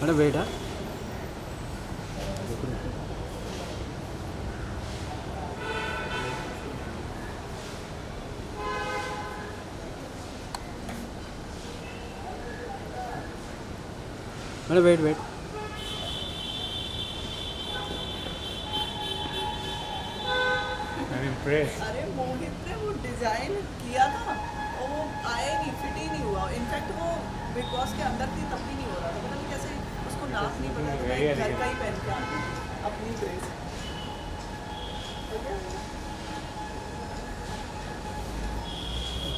अरे बेटा अरे वेट वेट अरे मोहित ने वो डिजाइन किया था और वो आया ही नहीं, फिट ही नहीं हुआ। इनफैक्ट वो बिग बॉस के अंदर थी तब भी नहीं हो रहा था, पता नहीं कैसे उसको नाप नहीं पता था। मैं घर का ही पहन के आती हूँ अपनी ड्रेस।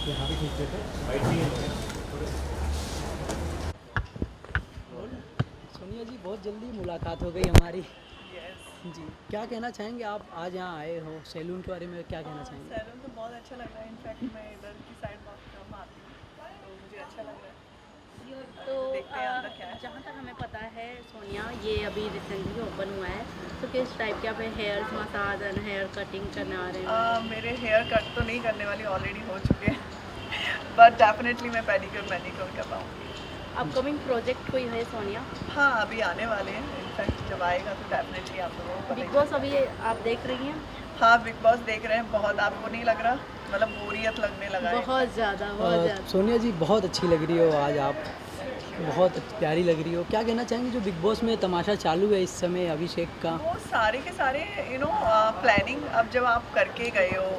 यहाँ भी खींच लेते सोनिया जी, बहुत जल्दी मुलाकात हो गई हमारी जी। क्या कहना चाहेंगे आप, आज यहाँ आए हो सैलून के बारे में क्या कहना चाहेंगे? सैलून तो बहुत अच्छा लग रहा है। इनफैक्ट मैं इधर की साइड बहुत कम आती हूँ तो मुझे अच्छा लग रहा है। तो देखते हैं अंदर क्या है। जहाँ तक हमें पता है सोनिया, ये अभी रिसेंटली ओपन हुआ है, तो किस टाइप के आप hair massage and hair cutting करने आ रहे हैं? मेरे हेयर कट तो नहीं करने वाली, ऑलरेडी हो चुके हैं बट डेफिनेटली मैं पेडिक्योर मैनिक्योर कर पाऊँगी। अपकमिंग प्रोजेक्ट कोई है सोनिया? हाँ, अभी आने वाले हैं। इनफैक्ट जब आएगा तो डेफिनेटली आप लोगों को बिग पता बॉस अभी आप देख रही हैं? हाँ, बिग बॉस देख रहे हैं। बहुत, आपको नहीं लग रहा? मतलब बोरियत लगने लगा है। बहुत ज़्यादा, बहुत ज़्यादा। सोनिया जी, बहुत अच्छी लग रही हो आज आप, बहुत प्यारी लग रही हो। क्या कहना चाहेंगे जो बिग बॉस में तमाशा चालू है इस समय अभिषेक का? वो सारे के सारे प्लानिंग अब जब आप करके गए हो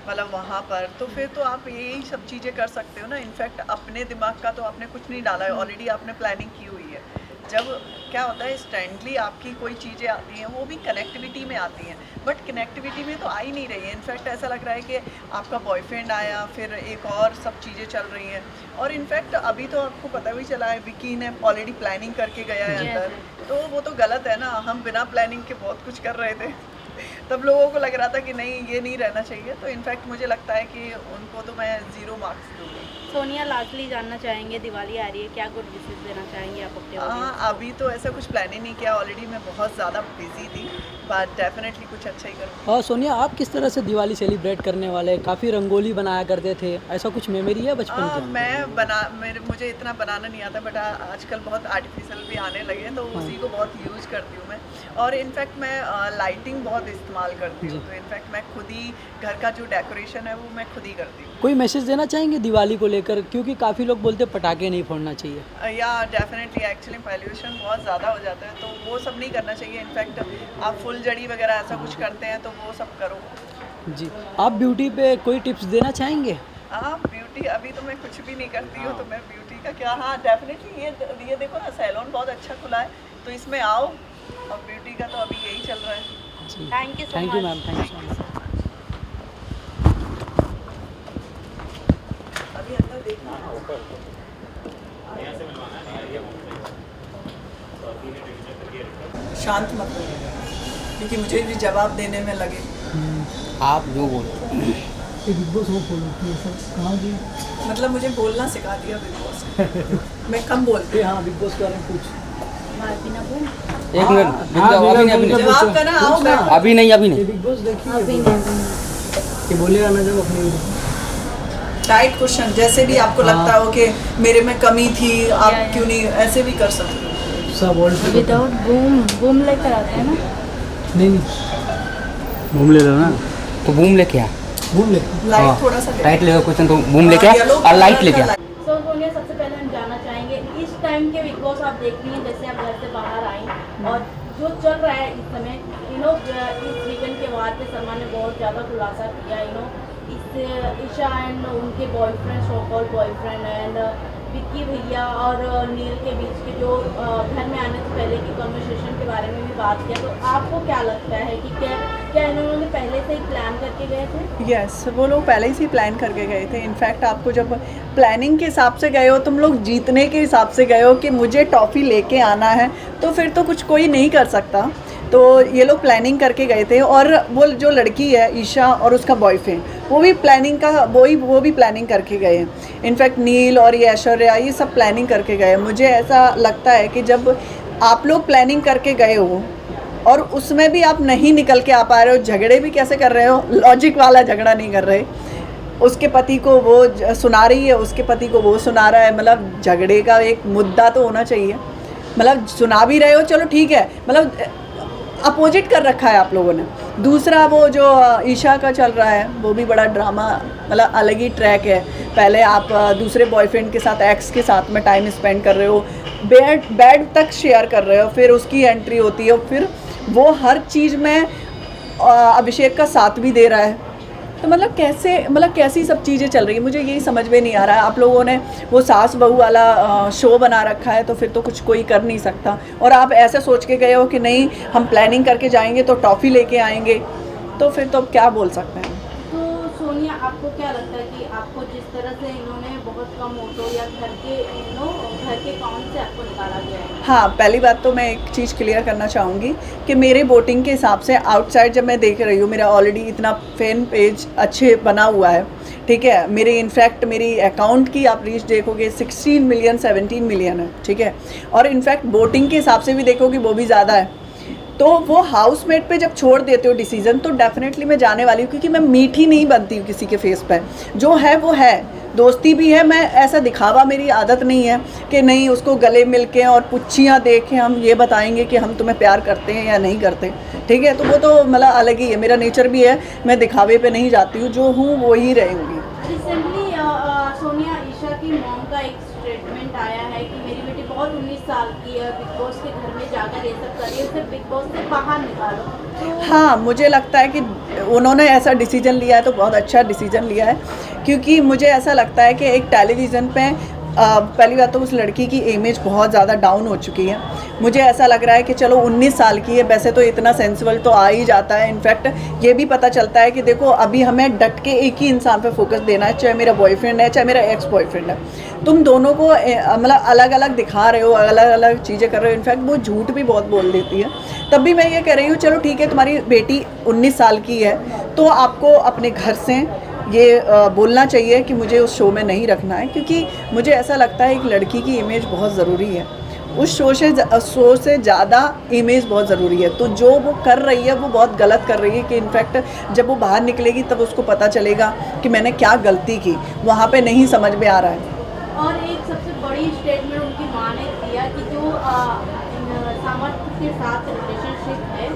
मतलब वहाँ पर, तो फिर तो आप यही सब चीज़ें कर सकते हो ना। इनफैक्ट अपने दिमाग का तो आपने कुछ नहीं डाला है, ऑलरेडी आपने प्लानिंग की हुई है। जब क्या होता है इंस्टेंटली आपकी कोई चीज़ें आती हैं, वो भी कनेक्टिविटी में आती हैं, बट कनेक्टिविटी में तो आ ही नहीं रही है। इनफैक्ट ऐसा लग रहा है कि आपका बॉयफ्रेंड आया, फिर एक और सब चीज़ें चल रही हैं। और इनफैक्ट अभी तो आपको पता भी चला है विकी ने ऑलरेडी प्लानिंग करके गया है अंदर, तो वो तो गलत है ना। हम बिना प्लानिंग के बहुत कुछ कर रहे थे तब लोगों को लग रहा था कि नहीं ये नहीं रहना चाहिए। तो इनफैक्ट मुझे लगता है कि उनको तो मैं 0 मार्क्स दूँगी। सोनिया, लास्टली जानना चाहेंगे, दिवाली आ रही है, क्या गुड विशेस देना चाहेंगे आप अपने audience को? अभी तो ऐसा कुछ प्लान ही नहीं किया, ऑलरेडी मैं बहुत ज़्यादा बिजी थी, बट डेफिनेटली कुछ अच्छा ही करूँगी। और सोनिया, आप किस तरह से दिवाली सेलिब्रेट करने वाले? काफ़ी रंगोली बनाया करते थे, ऐसा कुछ मेमोरी है बचपन की? मुझे इतना बनाना नहीं आता, बट आजकल बहुत आर्टिफिशियल भी आने लगे हैं, तो उसी को बहुत यूज़ करती हूँ मैं। और इनफैक्ट मैं लाइटिंग बहुत इस्तेमाल करती हूँ, तो इनफैक्ट मैं खुद ही घर का जो डेकोरेशन है वो मैं खुद ही करती हूँ। कोई मैसेज देना चाहेंगे दिवाली को लेकर, क्योंकि काफ़ी लोग बोलते हैं पटाखे नहीं फोड़ना चाहिए? या डेफिनेटली, एक्चुअली पॉल्यूशन बहुत ज़्यादा हो जाता है, तो वो सब नहीं करना चाहिए। इनफैक्ट आप फुलझड़ी वगैरह ऐसा कुछ करते हैं तो वो सब करो। जी, आप ब्यूटी पे कोई टिप्स देना चाहेंगे? हाँ, ब्यूटी अभी तो मैं कुछ भी नहीं करती हूँ, तो मैं ब्यूटी का क्या, हाँ डेफिनेटली ये देखो ना, सैलून बहुत अच्छा खुला है, तो इसमें आओ। और ब्यूटी का तो अभी यही चल रहा है। जी, thank you so thank you much. Ma'am, thank you so much. अभी अंदर देखना शांत मत हो, क्योंकि मुझे भी जवाब देने में लगे। आप जो बोल बिग बॉस वो बोलती है सर, कहाँ जी? मतलब मुझे बोलना सिखा दिया बिग बॉस मैं कम बोलती हाँ, बिग बॉस के बारे में कुछ बिना बोल एक मिनट रुक जाओ, अभी नहीं, हूँ। जवाब करना, आओ बैठो। अभी नहीं। बिग बॉस देखिए कि बोलेगा ना जब अपनी टाइट क्वेश्चन, जैसे भी आपको लगता हो कि मेरे में कमी थी, आप क्यों नहीं, ऐसे भी कर सकते हो। सब ऑल्ट विदाउट बूम लेकर आते हैं ना? नहीं घूम ले लो ना, तो बूम लेके आ, घूम ले। लाइट थोड़ा सा राइट लेगा क्वेश्चन, तो बूम लेके आ और लाइट लेके आ। सो सोनिया, सबसे पहले हम जानना चाहेंगे, इस टाइम के बिग बॉस आप देख रही हैं, जैसे आप घर से बाहर आई और जो चल रहा है इस समय, इस वीकेंड के बाद पे सलमान ने बहुत ज़्यादा खुलासा किया, इस ईशा एंड उनके boyfriend, so called boyfriend and Vicky भैया और नील के बीच के जो घर में आने से पहले की कन्वर्सेशन के बारे में भी बात किया। तो आपको क्या लगता है कि क्या इन्होंने पहले से ही प्लान करके गए थे? यस, वो लोग पहले ही प्लान करके गए थे। इनफैक्ट आपको जब प्लानिंग के हिसाब से गए हो, तुम लोग जीतने के हिसाब से गए हो कि मुझे टॉफ़ी लेके आना है, तो फिर तो कुछ कोई नहीं कर सकता। तो ये लोग प्लानिंग करके गए थे। और वो जो लड़की है ईशा और उसका बॉयफ्रेंड, वो भी प्लानिंग का वो भी प्लानिंग करके गए हैं। इनफैक्ट नील और ये ऐश्वर्या, ये सब प्लानिंग करके गए। मुझे ऐसा लगता है कि जब आप लोग प्लानिंग करके गए हो और उसमें भी आप नहीं निकल के आ पा रहे हो, झगड़े भी कैसे कर रहे हो, लॉजिक वाला झगड़ा नहीं कर रहे, उसके पति को वो सुना रही है, उसके पति को वो सुना रहा है, मतलब झगड़े का एक मुद्दा तो होना चाहिए। मतलब सुना भी रहे हो, चलो ठीक है, मतलब अपोजिट कर रखा है आप लोगों ने। दूसरा वो जो ईशा का चल रहा है वो भी बड़ा ड्रामा, मतलब अलग ही ट्रैक है। पहले आप दूसरे बॉयफ्रेंड के साथ, एक्स के साथ में टाइम स्पेंड कर रहे हो, बेड तक शेयर कर रहे हो, फिर उसकी एंट्री होती है, फिर वो हर चीज़ में अभिषेक का साथ भी दे रहा है। तो मतलब कैसी सब चीज़ें चल रही है, मुझे यही समझ में नहीं आ रहा है। आप लोगों ने वो सास बहू वाला शो बना रखा है, तो फिर तो कुछ कोई कर नहीं सकता। और आप ऐसे सोच के गए हो कि नहीं हम प्लानिंग करके जाएंगे तो टॉफ़ी लेके आएंगे, तो फिर तो अब क्या बोल सकते हैं। तो सोनिया, आपको क्या लगता है कि आपको जिस तरह से इन्होंने बहुत कम ऑटो या घर के अकाउंट से आपको निकाला गया है? हाँ, पहली बात तो मैं एक चीज़ क्लियर करना चाहूँगी कि मेरे वोटिंग के हिसाब से आउटसाइड जब मैं देख रही हूँ, मेरा ऑलरेडी इतना फैन पेज अच्छे बना हुआ है, ठीक है। मेरे इनफैक्ट मेरी अकाउंट की आप रीच देखोगे 16 मिलियन 17 मिलियन है, ठीक है। और इनफैक्ट वोटिंग के हिसाब से भी देखोगे वो भी ज़्यादा है। तो वो हाउसमेट पे जब छोड़ देते हो डिसीजन, तो डेफिनेटली मैं जाने वाली हूँ, क्योंकि मैं मीठी नहीं बनती हूँ किसी के फेस पे। जो है वो है, दोस्ती भी है। मैं ऐसा दिखावा, मेरी आदत नहीं है कि नहीं उसको गले मिल के और पुच्छियाँ दे के हम ये बताएंगे कि हम तुम्हें प्यार करते हैं या नहीं करते, ठीक है। तो वो तो मतलब अलग ही है, मेरा नेचर भी है, मैं दिखावे पे नहीं जाती हूँ, जो हूँ वो ही रहूँगी। रिसेंटली सोनिया, ईशा की मॉम का एक स्टेटमेंट आया है कि मेरी बेटी बहुत 19 साल की है, बिग बॉस के घर में जाकर ये सब कर रही है, उसे बिग बॉस से बाहर निकालो। तो हाँ, मुझे लगता है कि उन्होंने ऐसा डिसीजन लिया है तो बहुत अच्छा डिसीजन लिया है, क्योंकि मुझे ऐसा लगता है कि एक टेलीविज़न पे पहली बात तो उस लड़की की इमेज बहुत ज़्यादा डाउन हो चुकी है। मुझे ऐसा लग रहा है कि चलो 19 साल की है, वैसे तो इतना सेंसिबल तो आ ही जाता है। इनफैक्ट ये भी पता चलता है कि देखो अभी हमें डट के एक ही इंसान पे फोकस देना है, चाहे मेरा बॉयफ्रेंड है चाहे मेरा एक्स बॉयफ्रेंड है। तुम दोनों को मतलब अलग अलग दिखा रहे हो, अलग अलग चीज़ें कर रहे हो। इनफैक्ट वो झूठ भी बहुत बोल देती है। तब भी मैं ये कह रही हूँ, चलो ठीक है, तुम्हारी बेटी 19 साल की है तो आपको अपने घर से ये बोलना चाहिए कि मुझे उस शो में नहीं रखना है, क्योंकि मुझे ऐसा लगता है एक लड़की की इमेज बहुत ज़रूरी है। उस शो से ज़्यादा इमेज बहुत ज़रूरी है। तो जो वो कर रही है वो बहुत गलत कर रही है, कि इनफैक्ट जब वो बाहर निकलेगी तब उसको पता चलेगा कि मैंने क्या गलती की, वहाँ पे नहीं समझ में आ रहा है। और एक सबसे बड़ी स्टेटमेंट उनकी माँ ने दिया कि जो सामर्थ्य के साथ रिलेशनशिप है,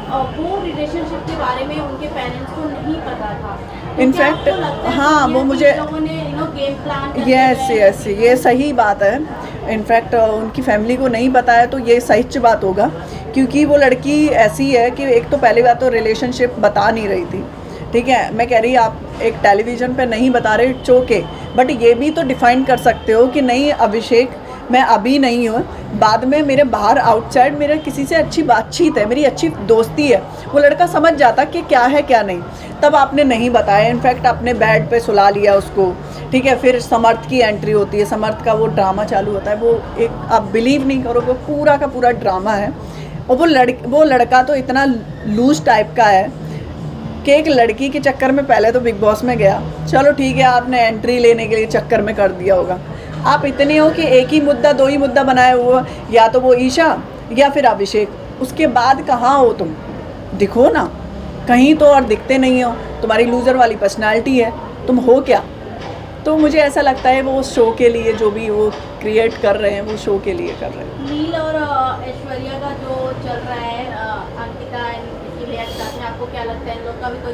वो रिलेशनशिप के बारे में उनके पेरेंट्स को नहीं पता था। तो इनफैक्ट क्या आपको लगता है हाँ, कि वो ये मुझे लोगों ने गेम प्लान करके यस ये सही बात है। इनफैक्ट उनकी फैमिली को नहीं पता है, तो ये सच बात होगा, क्योंकि वो लड़की ऐसी है कि एक तो पहली बात तो रिलेशनशिप बता नहीं रही थी, ठीक है। मैं कह रही आप एक टेलीविज़न पे नहीं बता रहे, चौके, बट ये भी तो डिफाइन कर सकते हो कि नहीं अभिषेक मैं अभी नहीं हूँ, बाद में मेरे बाहर आउटसाइड मेरे किसी से अच्छी बातचीत है, मेरी अच्छी दोस्ती है, वो लड़का समझ जाता कि क्या है क्या नहीं। तब आपने नहीं बताया, इनफैक्ट आपने बेड पे सुला लिया उसको, ठीक है। फिर समर्थ की एंट्री होती है, समर्थ का वो ड्रामा चालू होता है, वो एक आप बिलीव नहीं करोगे पूरा का पूरा ड्रामा है। और वो लड़का तो इतना लूज टाइप का है कि एक लड़की के चक्कर में पहले तो बिग बॉस में गया, चलो ठीक है आपने एंट्री लेने के लिए चक्कर में कर दिया होगा। आप इतने हो कि एक ही मुद्दा, दो ही मुद्दा बनाए हुआ, या तो वो ईशा या फिर अभिषेक, उसके बाद कहाँ हो तुम? दिखो ना कहीं तो, और दिखते नहीं हो। तुम्हारी लूज़र वाली पर्सनालिटी है, तुम हो क्या? तो मुझे ऐसा लगता है वो शो के लिए जो भी वो क्रिएट कर रहे हैं, वो शो के लिए कर रहे हैं। नील और ऐश्वर्या का जो चल रहा है, अंकिता के साथ में, आपको क्या लगता है इन लोग का भी कोई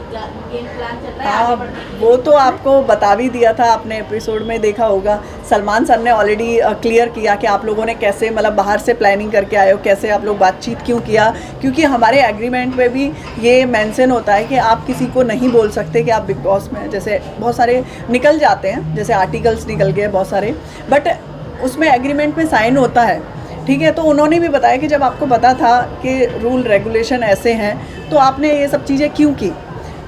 गेम प्लान चल रहा है आगे बढ़ने के लिए? वो तो आपको बता भी दिया था, आपने एपिसोड में देखा होगा। सलमान सर ने ऑलरेडी क्लियर किया कि आप लोगों ने कैसे मतलब बाहर से प्लानिंग करके आए हो, कैसे आप लोग बातचीत क्यों किया, क्योंकि हमारे एग्रीमेंट में भी ये मेंशन होता है कि आप किसी को नहीं बोल सकते कि आप बिग बॉस में, जैसे बहुत सारे निकल जाते हैं, जैसे आर्टिकल्स निकल गए बहुत सारे, बट उसमें एग्रीमेंट में साइन होता है, ठीक है। तो उन्होंने भी बताया कि जब आपको पता था कि रूल रेगुलेशन ऐसे हैं तो आपने ये सब चीज़ें क्यों की।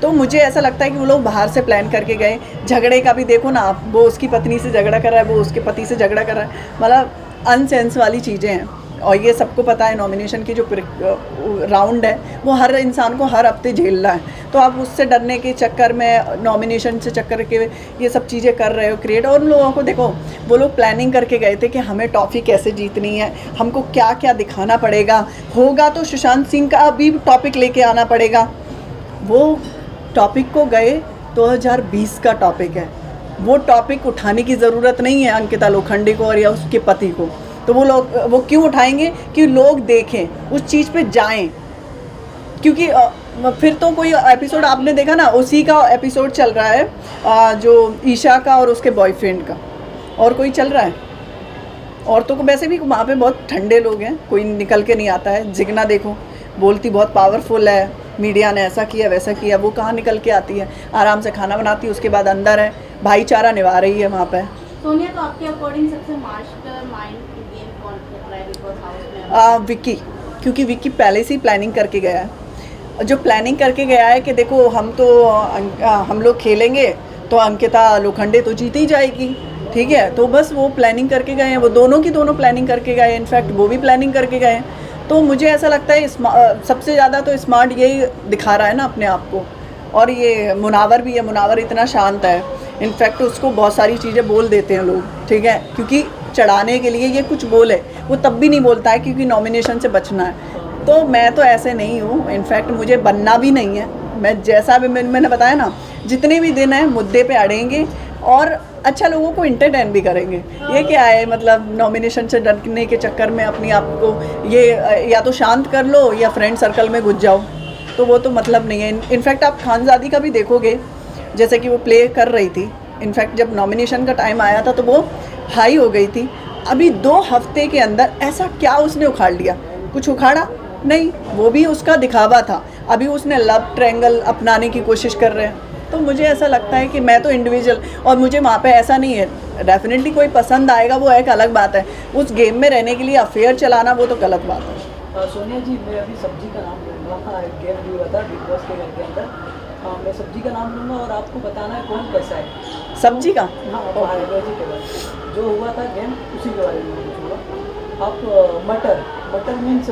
तो मुझे ऐसा लगता है कि वो लोग बाहर से प्लान करके गए। झगड़े का भी देखो ना आप, वो उसकी पत्नी से झगड़ा कर रहा है, वो उसके पति से झगड़ा कर रहा है, मतलब अनसेंस वाली चीज़ें हैं। और ये सबको पता है नॉमिनेशन की जो राउंड है वो हर इंसान को हर हफ्ते झेलना है, तो आप उससे डरने के चक्कर में, नॉमिनेशन से चक्कर के ये सब चीज़ें कर रहे हो क्रिएट। और उन लोगों को देखो, वो लोग प्लानिंग करके गए थे कि हमें टॉफ़ी कैसे जीतनी है, हमको क्या क्या दिखाना पड़ेगा, होगा तो सुशांत सिंह का भी टॉपिक लेके आना पड़ेगा। वो टॉपिक को गए 2020 का टॉपिक है, वो टॉपिक उठाने की ज़रूरत नहीं है अंकिता लोखंडे को और या उसके पति को, तो वो क्यों उठाएंगे कि लोग देखें, उस चीज़ पे जाएं, क्योंकि फिर तो कोई एपिसोड आपने देखा ना, उसी का एपिसोड चल रहा है जो ईशा का और उसके बॉयफ्रेंड का, और कोई चल रहा है? औरतों को वैसे भी वहाँ पे बहुत ठंडे लोग हैं, कोई निकल के नहीं आता है। जिगना देखो, बोलती बहुत पावरफुल है, मीडिया ने ऐसा किया वैसा किया, वो कहाँ निकल के आती है? आराम से खाना बनाती है, उसके बाद अंदर है, भाईचारा निभा रही है वहाँ पे। सोनिया, तो आपके अकॉर्डिंग सबसे मास्टरमाइंड गेम कौन खेल रहा है बिग बॉस हाउस में? विक्की, क्योंकि विक्की पहले से ही प्लानिंग करके गया है। जो प्लानिंग करके गया है कि देखो हम लोग खेलेंगे तो अंकिता लोखंडे तो जीत ही जाएगी, ठीक है, तो बस वो प्लानिंग करके गए हैं, वो दोनों की दोनों प्लानिंग करके गए, इनफैक्ट वो भी प्लानिंग करके गए हैं। तो मुझे ऐसा लगता है सबसे ज़्यादा तो स्मार्ट यही दिखा रहा है ना अपने आप को। और ये मुनावर भी है, मुनावर इतना शांत है, इनफैक्ट उसको बहुत सारी चीज़ें बोल देते हैं लोग, ठीक है, क्योंकि चढ़ाने के लिए ये कुछ बोले, वो तब भी नहीं बोलता है क्योंकि नॉमिनेशन से बचना है। तो मैं तो ऐसे नहीं हूँ, इनफैक्ट मुझे बनना भी नहीं है। मैं जैसा भी मैंने बताया ना, जितने भी दिन हैं मुद्दे पे अड़ेंगे और अच्छा लोगों को इंटरटेन भी करेंगे। ये क्या है, मतलब नॉमिनेशन से डरने के चक्कर में अपनी आप को ये या तो शांत कर लो या फ्रेंड सर्कल में घुस जाओ, तो वो तो मतलब नहीं है। इनफैक्ट आप खानज़ादी का भी देखोगे, जैसे कि वो प्ले कर रही थी, इनफैक्ट जब नॉमिनेशन का टाइम आया था तो वो हाई हो गई थी। अभी 2 हफ्ते के अंदर ऐसा क्या उसने उखाड़ लिया? कुछ उखाड़ा नहीं, वो भी उसका दिखावा था। अभी उसने लव ट्रायंगल अपनाने की कोशिश कर रहे हैं। तो मुझे ऐसा लगता है कि मैं तो इंडिविजुअल, और मुझे वहाँ पे ऐसा नहीं है, डेफिनेटली कोई पसंद आएगा वो एक अलग बात है, उस गेम में रहने के लिए अफेयर चलाना वो तो गलत बात है। सोनिया जी, मैं अभी सब्जी का नाम लूँगा, गेम भी हुआ था बिग बॉस के घर के अंदर। मैं सब्जी का नाम लूँगा और आपको बताना है कौन कैसा है। सब्जी का? हाँ, वेजिटेबल जो हुआ था गेम, उसी के बारे में पूछूँगा। आप मटर मीन्स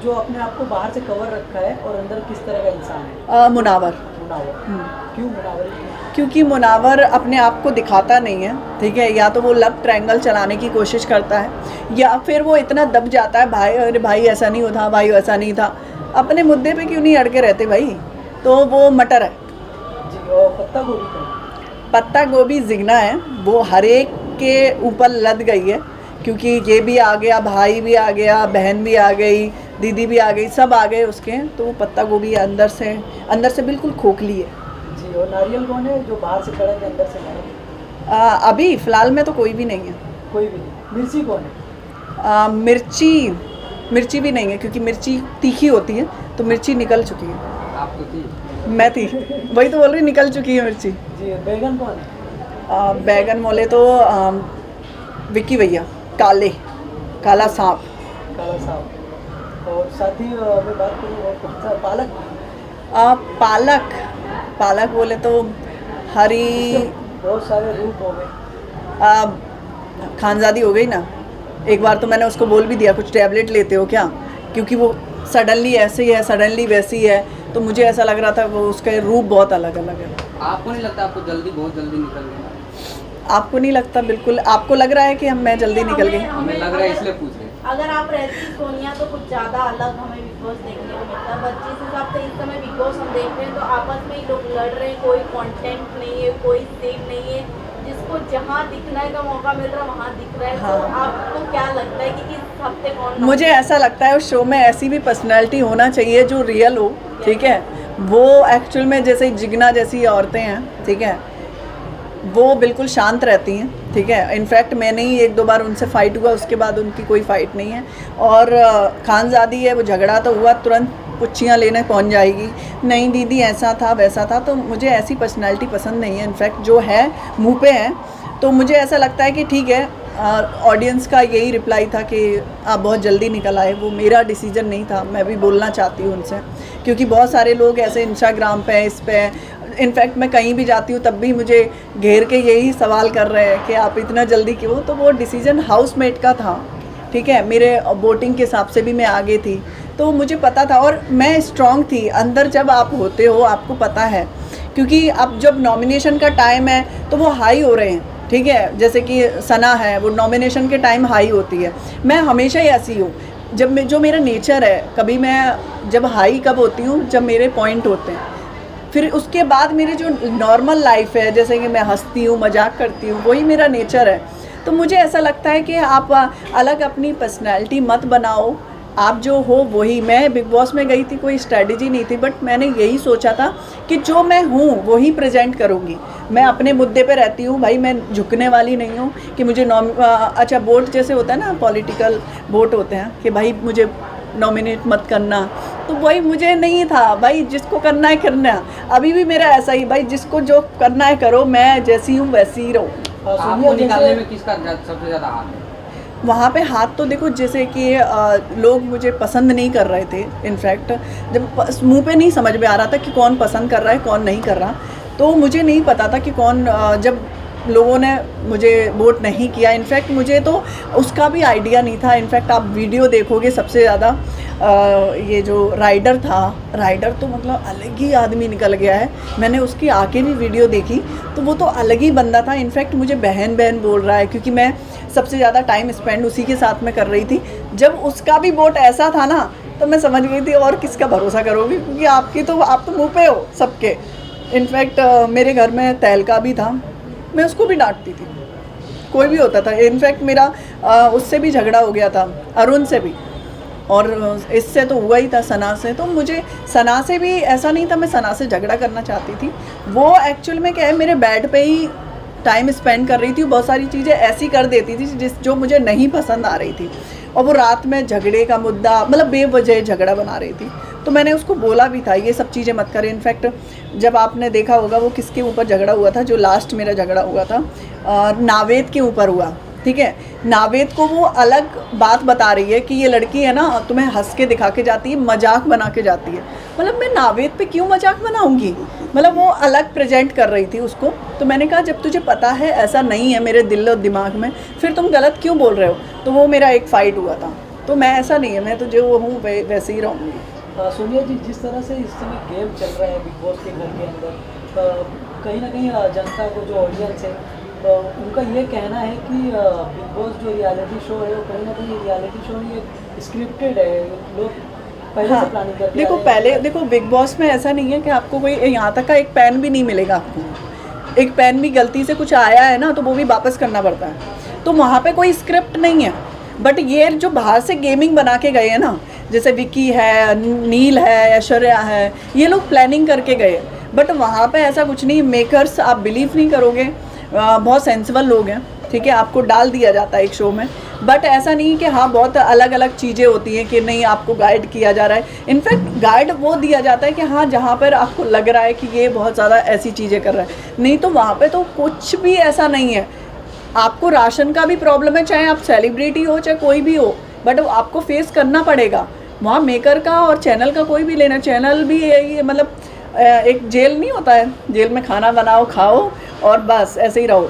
जो अपने आप को बाहर से कवर रखा है और अंदर किस तरह का इंसान है? मुनावर। क्यों मुनावर? क्योंकि मुनावर अपने आप को दिखाता नहीं है, ठीक है, या तो वो लव ट्रायंगल चलाने की कोशिश करता है, या फिर वो इतना दब जाता है, भाई अरे भाई ऐसा नहीं था, भाई ऐसा नहीं था। अपने मुद्दे पे क्यों नहीं अड़के रहते भाई? तो वो मटर है जी। और पत्ता गोभी का? पत्ता गोभी जिगना है, वो हर एक के ऊपर लद गई है, क्योंकि ये भी आ गया, भाई भी आ गया, बहन भी आ गई, दीदी भी आ गई, सब आ गए उसके। तो वो पत्ता गोभी अंदर से बिल्कुल खोखली है जी। और नारियल कौन है जो बाहर से कड़क है अंदर से नरम? अभी फ़िलहाल में तो कोई भी नहीं है। कोई भी नहीं। मिर्ची कौन है? मिर्ची भी नहीं है, क्योंकि मिर्ची तीखी होती है, तो मिर्ची निकल चुकी है। आप तो थी? मैं थी, वही तो बोल रही, निकल चुकी है मिर्ची जी। बैगन कौन है? बैगन बोले तो विक्की भैया, काला सांप। काला सांप। और साथ ही मैं बात करूँ और कौन सा? पालक बोले तो हरी, बहुत सारे रूप हो गए। खानज़ादी हो गई ना। एक बार तो मैंने उसको बोल भी दिया, कुछ टैबलेट लेते हो क्या, क्योंकि वो सडनली ऐसी है, सडनली वैसी है, तो मुझे ऐसा लग रहा था वो उसका रूप बहुत अलग अलग है। आपको नहीं लगता आपको बहुत जल्दी निकल गया? आपको नहीं लगता? बिल्कुल आपको लग रहा है कि मैं जल्दी निकल गई? हमें लग रहा है, इसलिए पूछ रहे। अगर आप रहती सोनिया तो कुछ ज़्यादा अलग हमें बिग बॉस देखने को मिलता है। बट जिस हिसाब से इस समय बिग बॉस हम देख रहे हैं तो आपस में ही लोग लड़ रहे हैं, कोई कंटेंट नहीं है, कोई सीन नहीं है, जिसको जहाँ दिखने का मौका मिल रहा है वहाँ दिख रहा है। हाँ। तो आपको क्या लगता है कि इस हफ्ते कौन? मुझे ऐसा लगता है उस शो में ऐसी भी पर्सनैलिटी होना चाहिए जो रियल हो, ठीक है, वो एक्चुअल में जैसे जिगना जैसी औरतें हैं, ठीक है, वो बिल्कुल शांत रहती हैं, ठीक है। इनफैक्ट मैंने ही 1-2 बार उनसे फ़ाइट हुआ, उसके बाद उनकी कोई फ़ाइट नहीं है। और खानज़ादी है, वो झगड़ा तो हुआ, तुरंत पुच्छियाँ लेने पहुंच जाएगी, नहीं दीदी ऐसा था वैसा था। तो मुझे ऐसी पर्सनैलिटी पसंद नहीं है। इनफैक्ट जो है मुँह पे है, तो मुझे ऐसा लगता है कि ठीक है, ऑडियंस का यही रिप्लाई था कि आप बहुत जल्दी निकल आए, वो मेरा डिसीजन नहीं था। मैं भी बोलना चाहती हूँ उनसे, क्योंकि बहुत सारे लोग ऐसे इंस्टाग्राम पे, इस पे, इनफैक्ट मैं कहीं भी जाती हूँ तब भी मुझे घेर के यही सवाल कर रहे हैं कि आप इतना जल्दी क्यों। तो वो डिसीजन हाउसमेट का था, ठीक है, मेरे वोटिंग के हिसाब से भी मैं आगे थी, तो मुझे पता था और मैं स्ट्रांग थी। अंदर जब आप होते हो आपको पता है, क्योंकि अब जब नॉमिनेशन का टाइम है तो वो हाई हो रहे हैं, ठीक है, जैसे कि सना है, वो नॉमिनेशन के टाइम हाई होती है। मैं हमेशा ही ऐसी हूँ, जो मेरा नेचर है, कभी मैं जब हाई कब होती हूँ, जब मेरे पॉइंट होते हैं। फिर उसके बाद मेरी जो नॉर्मल लाइफ है, जैसे कि मैं हंसती हूँ, मजाक करती हूँ, वही मेरा नेचर है। तो मुझे ऐसा लगता है कि आप अलग अपनी पर्सनैलिटी मत बनाओ, आप जो हो वही। मैं बिग बॉस में गई थी, कोई स्ट्रेटजी नहीं थी, बट मैंने यही सोचा था कि जो मैं हूँ वही प्रेजेंट करूँगी। मैं अपने मुद्दे पे रहती हूँ भाई, मैं झुकने वाली नहीं हूँ कि मुझे अच्छा वोट जैसे होता है ना, पॉलिटिकल वोट होते हैं कि भाई मुझे नॉमिनेट मत करना, तो वही मुझे नहीं था भाई, जिसको करना है करना। अभी भी मेरा ऐसा ही भाई, जिसको जो करना है करो, मैं जैसी हूँ वैसी ही रहूँ। आपको निकालने में किसका सबसे ज़्यादा हाथ है? वहाँ पे हाथ तो देखो, जैसे कि लोग मुझे पसंद नहीं कर रहे थे। इनफैक्ट जब मुंह पे नहीं समझ में आ रहा था कि कौन पसंद कर रहा है कौन नहीं कर रहा, तो मुझे नहीं पता था कि कौन जब लोगों ने मुझे वोट नहीं किया, इनफैक्ट मुझे तो उसका भी आइडिया नहीं था। इनफैक्ट आप वीडियो देखोगे सबसे ज़्यादा ये जो राइडर था, राइडर तो मतलब अलग ही आदमी निकल गया है। मैंने उसकी आके भी वीडियो देखी तो वो तो अलग ही बंदा था। इनफैक्ट मुझे बहन बहन बोल रहा है, क्योंकि मैं सबसे ज़्यादा टाइम स्पेंड उसी के साथ में कर रही थी। जब उसका भी वोट ऐसा था ना, तो मैं समझ गई थी और किसका भरोसा करोगी, क्योंकि आप तो मुँह पे हो सबके। इनफैक्ट मेरे घर में तहलका भी था, मैं उसको भी डांटती थी, कोई भी होता था। इनफैक्ट मेरा उससे भी झगड़ा हो गया था, अरुण से भी, और इससे तो हुआ ही था सना से। तो मुझे सना से भी ऐसा नहीं था मैं सना से झगड़ा करना चाहती थी। वो एक्चुअल में क्या है, मेरे बेड पे ही टाइम स्पेंड कर रही थी, बहुत सारी चीज़ें ऐसी कर देती थी जो मुझे नहीं पसंद आ रही थी, और वो रात में झगड़े का मुद्दा, मतलब बेवजह झगड़ा बना रही थी। तो मैंने उसको बोला भी था ये सब चीज़ें मत करें। इनफैक्ट जब आपने देखा होगा वो किसके ऊपर झगड़ा हुआ था, जो लास्ट मेरा झगड़ा हुआ था नावेद के ऊपर हुआ, ठीक है। नावेद को वो अलग बात बता रही है कि ये लड़की है ना, तुम्हें हंस के दिखा के जाती है, मजाक बना के जाती है। मतलब मैं नावेद पे क्यों मजाक बनाऊंगी, मतलब वो अलग प्रेजेंट कर रही थी उसको। तो मैंने कहा जब तुझे पता है ऐसा नहीं है मेरे दिल और दिमाग में, फिर तुम गलत क्यों बोल रहे हो। तो वो मेरा एक फ़ाइट हुआ था। तो मैं ऐसा नहीं है, मैं तो जो हूँ वैसे ही रहूँगी। सोनिया जी, जिस तरह से इस समय गेम चल रहा है बिग बॉस के घर के अंदर, कहीं ना कहीं जनता को, जो ऑडियंस है, उनका ये कहना है कि बिग बॉस जो रियलिटी शो है वो कहीं ना कहीं रियलिटी शो ये स्क्रिप्टेड है, लोग पहले से प्लानिंग करके देखो पहले देखो बिग बॉस में ऐसा नहीं है कि आपको कोई यहाँ तक का एक पेन भी नहीं मिलेगा आपको। एक पेन भी गलती से कुछ आया है ना, तो वो भी वापस करना पड़ता है। तो वहाँ पे कोई स्क्रिप्ट नहीं है। बट ये जो बाहर से गेमिंग बना के गए हैं ना, जैसे विकी है, नील है, ऐश्वर्या है, ये लोग प्लानिंग करके गए। बट वहाँ पे ऐसा कुछ नहीं। मेकर्स आप बिलीव नहीं करोगे, बहुत सेंसिबल लोग हैं, ठीक है। आपको डाल दिया जाता है एक शो में, बट ऐसा नहीं कि हाँ बहुत अलग अलग चीज़ें होती हैं कि नहीं आपको गाइड किया जा रहा है। इनफैक्ट गाइड वो दिया जाता है कि हाँ जहाँ पर आपको लग रहा है कि ये बहुत ज़्यादा ऐसी चीज़ें कर रहा है, नहीं तो वहाँ पे तो कुछ भी ऐसा नहीं है। आपको राशन का भी प्रॉब्लम है, चाहे आप सेलिब्रिटी हो चाहे कोई भी हो, बट आपको फेस करना पड़ेगा। वहाँ मेकर का और चैनल का कोई भी लेना, चैनल भी यही मतलब एक जेल नहीं होता है, जेल में खाना बनाओ खाओ और बस ऐसे ही रहो।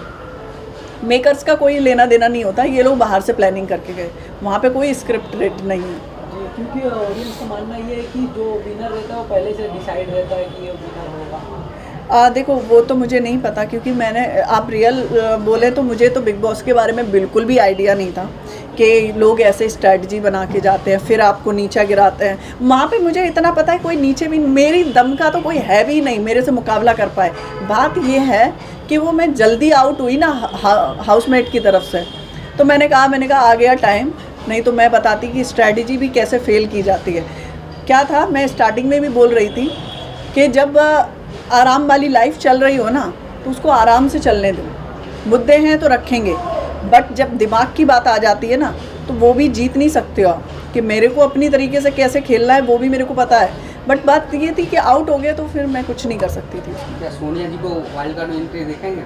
मेकर्स का कोई लेना देना नहीं होता। ये लोग बाहर से प्लानिंग करके गए, वहाँ पे कोई स्क्रिप्ट रेट नहीं है जी, क्योंकि ऑडियंस का मानना ये है कि जो विनर रहता है वो पहले से डिसाइड रहता है कि ये विनर होगा। देखो वो तो मुझे नहीं पता, क्योंकि मैंने आप रियल बोले तो मुझे तो बिग बॉस के बारे में बिल्कुल भी आइडिया नहीं था कि लोग ऐसे स्ट्रैटेजी बना के जाते हैं फिर आपको नीचा गिराते हैं। वहाँ पे मुझे इतना पता है कोई नीचे भी, मेरी दम का तो कोई है भी नहीं मेरे से मुकाबला कर पाए। बात ये है कि वो मैं जल्दी आउट हुई ना हाउसमेट की तरफ से, तो मैंने कहा आ गया टाइम, नहीं तो मैं बताती कि स्ट्रैटेजी भी कैसे फेल की जाती है। क्या था, मैं स्टार्टिंग में भी बोल रही थी कि जब आराम वाली लाइफ चल रही हो ना तो उसको आराम से चलने दो। मुद्दे हैं तो रखेंगे, बट जब दिमाग की बात आ जाती है ना तो वो भी जीत नहीं सकते हो आप, कि मेरे को अपनी तरीके से कैसे खेलना है वो भी मेरे को पता है। बट बात ये थी कि आउट हो गया तो फिर मैं कुछ नहीं कर सकती थी। क्या सोनिया जी को वाइल्ड कार्ड में एंट्री देखेंगे?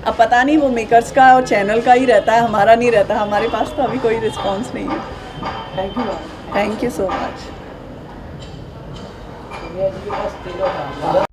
अब पता नहीं, वो मेकर्स का और चैनल का ही रहता है, हमारा नहीं रहता। हमारे पास तो अभी कोई रिस्पॉन्स नहीं है। Thank you ma'am. Thank you so much. Sonia ji के पास तीनों था।